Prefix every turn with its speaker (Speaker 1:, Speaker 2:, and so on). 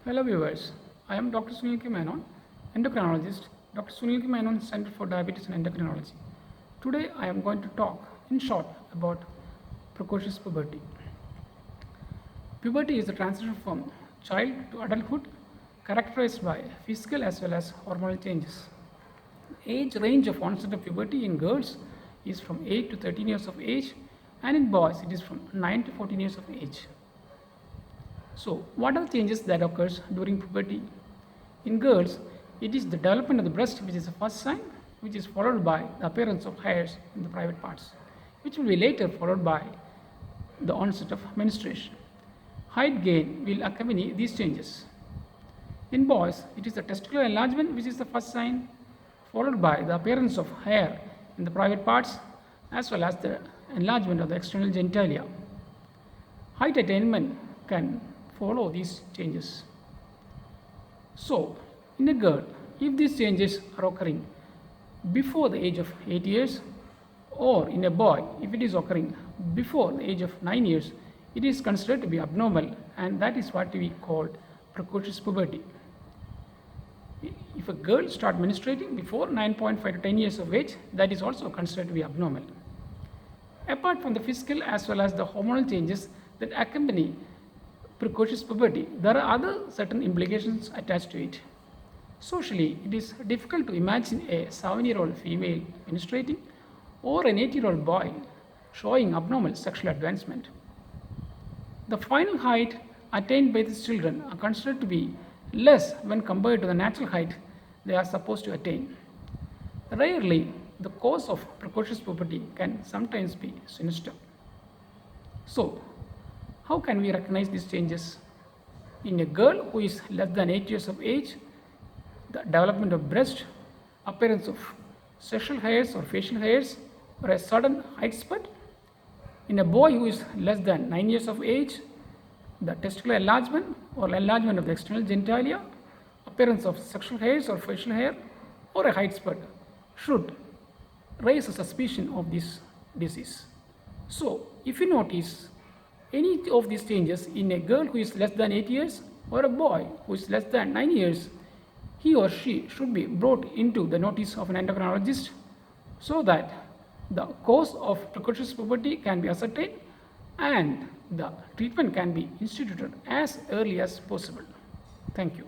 Speaker 1: Hello viewers, I am Dr. Sunil K. Menon, endocrinologist, Dr. Sunil K. Menon Center for Diabetes and Endocrinology. Today I am going to talk in short about precocious puberty. Puberty is the transition from child to adulthood characterized by physical as well as hormonal changes. Age range of onset of puberty in girls is from 8 to 13 years of age, and in boys it is from 9 to 14 years of age. So, what are the changes that occurs during puberty? In girls, it is the development of the breast which is the first sign, which is followed by the appearance of hairs in the private parts, which will be later followed by the onset of menstruation. Height gain will accompany these changes. In boys, it is the testicular enlargement which is the first sign, followed by the appearance of hair in the private parts as well as the enlargement of the external genitalia. Height attainment can follow these changes. So, in a girl, if these changes are occurring before the age of 8 years, or in a boy, if it is occurring before the age of 9 years, it is considered to be abnormal, and that is what we call precocious puberty. If a girl starts menstruating before 9.5 to 10 years of age, that is also considered to be abnormal. Apart from the physical as well as the hormonal changes that accompany precocious puberty, there are other certain implications attached to it. Socially, it is difficult to imagine a 7-year-old female menstruating or an 8-year-old boy showing abnormal sexual advancement. The final height attained by these children are considered to be less when compared to the natural height they are supposed to attain. Rarely, the cause of precocious puberty can sometimes be sinister. So, how can we recognize these changes? In a girl who is less than 8 years of age, the development of breast, appearance of sexual hairs or facial hairs, or a sudden height spurt. In a boy who is less than 9 years of age, the testicular enlargement or enlargement of the external genitalia, appearance of sexual hairs or facial hair, or a height spurt should raise a suspicion of this disease. So, if you notice any of these changes in a girl who is less than 8 years or a boy who is less than 9 years, he or she should be brought into the notice of an endocrinologist so that the cause of precocious puberty can be ascertained and the treatment can be instituted as early as possible. Thank you.